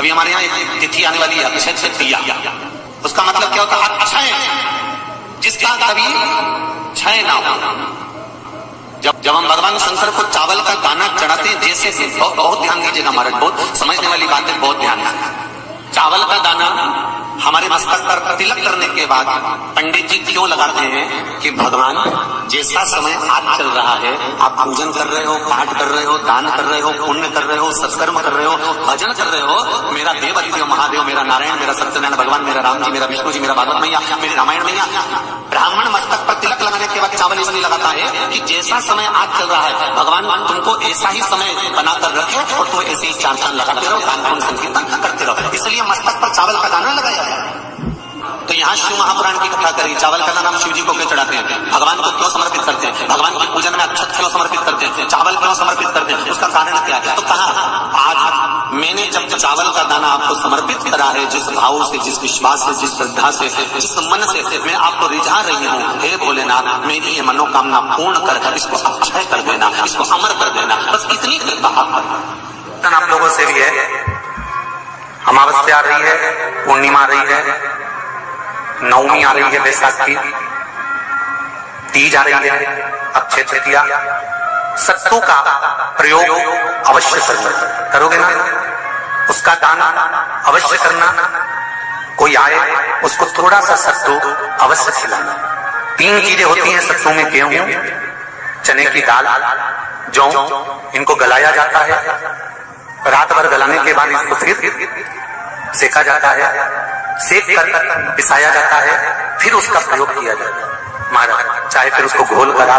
अभी हमारे यहाँ एक तिथि आने वाली है, अक्षय तृतीया। उसका मतलब क्या होता है? अक्षय, जिसका कभी क्षय ना हो। जब हम भगवान शंकर को चावल का दाना चढ़ाते हैं, जैसे बहुत ध्यान दीजिएगा महाराज, बहुत समझने वाली बात है, बहुत ध्यान से। चावल का दाना हमारे मस्तक पर तिलक करने के बाद पंडित जी क्यों लगाते हैं कि भगवान जैसा समय आज चल रहा है, आप पूजन कर रहे हो, पाठ कर रहे हो, दान कर रहे हो, पुण्य कर रहे हो, सत्कर्म कर रहे हो, भजन कर रहे हो, मेरा देव अधिदेव महादेव, मेरा नारायण, मेरा सत्यनारायण भगवान, मेरा राम जी, मेरा विष्णु जी, मेरा भागवत मैया, मेरी रामायण मैया। ब्राह्मण मस्तक पर तिलक लगाने के बाद चावल इसलिए लगाता है कि जैसा समय आज चल रहा है, भगवान तुमको ऐसा ही समय बनाकर रखे और तो ऐसे ही चार चांद लगाते रहो, दान पुण्य संकीर्तन करते रहो, इसलिए मस्तक पर चावल का दाना लगाया। तो यहाँ शिव महापुराण की कथा करी, चावल का दाना हम शिव जी को क्यों चढ़ाते हैं, भगवान को क्यों समर्पित करते हैं, भगवान के पूजन में अक्षत क्यों समर्पित करते हैं, चावल क्यों समर्पित करते हैं, उसका कारण क्या है? तो कहा आज मैंने जब चावल का दाना आपको समर्पित करा है, जिस भाव से, जिस विश्वास से, जिस श्रद्धा से, जिस मन से मैं आपको रिझा रही हूँ, हे भोलेनाथ मेरी ये मनोकामना पूर्ण कर, इसको अक्षय कर देना, इसको अमर कर देना, बस इतनी कृपा आप लोगों से भी है। अमावस्या आ रही है, पूर्णिमा आ रही है, नवमी आ रही है, बैसाख की तीज आ रही है, अक्षय तृतीया। सत्तू का प्रयोग अवश्य करना, करोगे ना? उसका दान अवश्य करना। कोई आए उसको थोड़ा सा सत्तू अवश्य खिलाना। 3 चीजें होती हैं सत्तू में, गेहूं, चने की दाल, जौ, इनको गलाया जाता है। रात भर गलाने के बाद इसको फिर सेका जाता है, सेक कर पिसाया जाता है, फिर उसका प्रयोग किया जाता है महाराज। चाहे फिर उसको घोल करा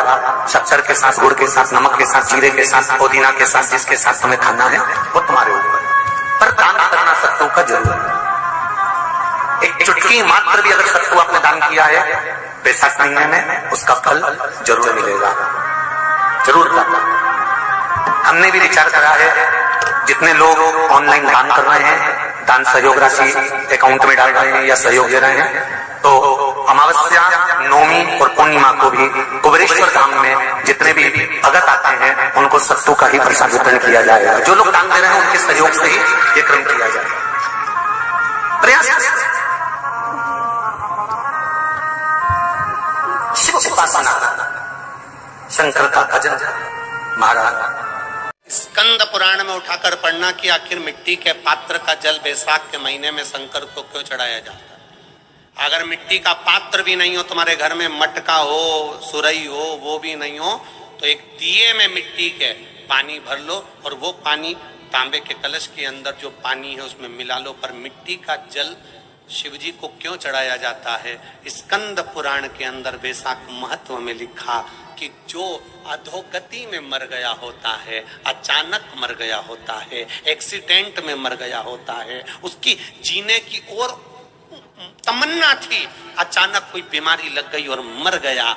शक्कर के साथ, गुड़ के साथ, नमक के साथ, जीरे के साथ, पुदीना के साथ, जिसके साथ तुम्हें खाना है वो तुम्हारे ऊपर, पर दान करना सत्तू का जरूर है। एक चुटकी मात्र भी अगर सत्तू आपने दान किया है बैसाख महीने में, उसका फल जरूर मिलेगा, जरूर करना। हमने भी विचार करा है, जितने लोग ऑनलाइन दान कर रहे हैं, दान सहयोग राशि अकाउंट में डाल रहे हैं या सहयोग दे रहे हैं, तो अमावस्या, नवमी और पूर्णिमा को भी कुबेरेश्वर धाम में जितने भी भगत आते हैं उनको सत्तू का ही प्रसाद वितरण किया जाएगा। जो लोग दान दे रहे हैं उनके सहयोग से ही ये क्रम किया जाएगा। प्रयास शिव उपासना, शंकर का भजन महाराज। स्कंद पुराण में उठाकर पढ़ना कि आखिर मिट्टी के पात्र का जल बैसाख के महीने में शंकर को क्यों चढ़ाया जाता है। अगर मिट्टी का पात्र भी नहीं हो, तुम्हारे घर में मटका हो, सुरई हो, वो भी नहीं हो, तो एक दिए में मिट्टी के पानी भर लो और वो पानी तांबे के कलश के अंदर जो पानी है उसमें मिला लो। पर मिट्टी का जल शिव जी को क्यों चढ़ाया जाता है? स्कंद पुराण के अंदर बैसाख महत्व में लिखा कि जो अधोगति में मर गया होता है, अचानक मर गया होता है, एक्सीडेंट में मर गया होता है, उसकी जीने की और तमन्ना थी, अचानक कोई बीमारी लग गई और मर गया,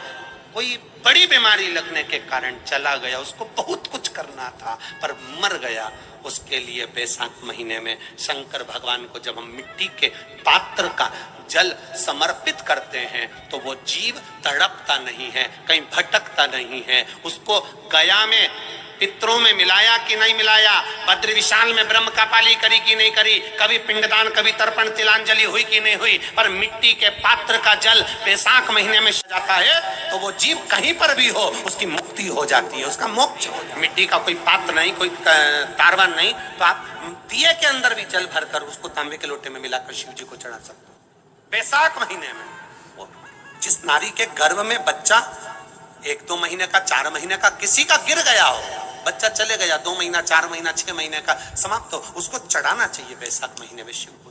कोई बड़ी बीमारी लगने के कारण चला गया, उसको बहुत कुछ करना था पर मर गया, उसके लिए बैसाख महीने में शंकर भगवान को जब हम मिट्टी के पात्र का जल समर्पित करते हैं तो वो जीव तड़पता नहीं है, कहीं भटकता नहीं है। उसको गया में पितरों में मिलाया कि नहीं मिलाया, बद्र विशाल में ब्रह्म का पाली करी कि नहीं करी, कभी पिंडदान, कभी तर्पण, तिलांजलि हुई कि नहीं हुई, पर मिट्टी के पात्र का जल बैसाख महीने में जाता है तो वो जीव कहीं पर भी हो उसकी मुक्ति हो जाती है, उसका मोक्ष। मिट्टी का कोई पात्र नहीं, कोई तारवन नहीं, तो आप दिए के अंदर भी जल भरकर उसको तांबे के लोटे में मिलाकर शिव जी को चढ़ा सकते हो। बैसाख महीने में जिस नारी के गर्भ में बच्चा 1-2 महीने का, 4 महीने का किसी का गिर गया हो, बच्चा चले गया 2 महीना, 4 महीना, 6 महीने का समाप्त हो, उसको चढ़ाना चाहिए बैसाख महीने में शिव को।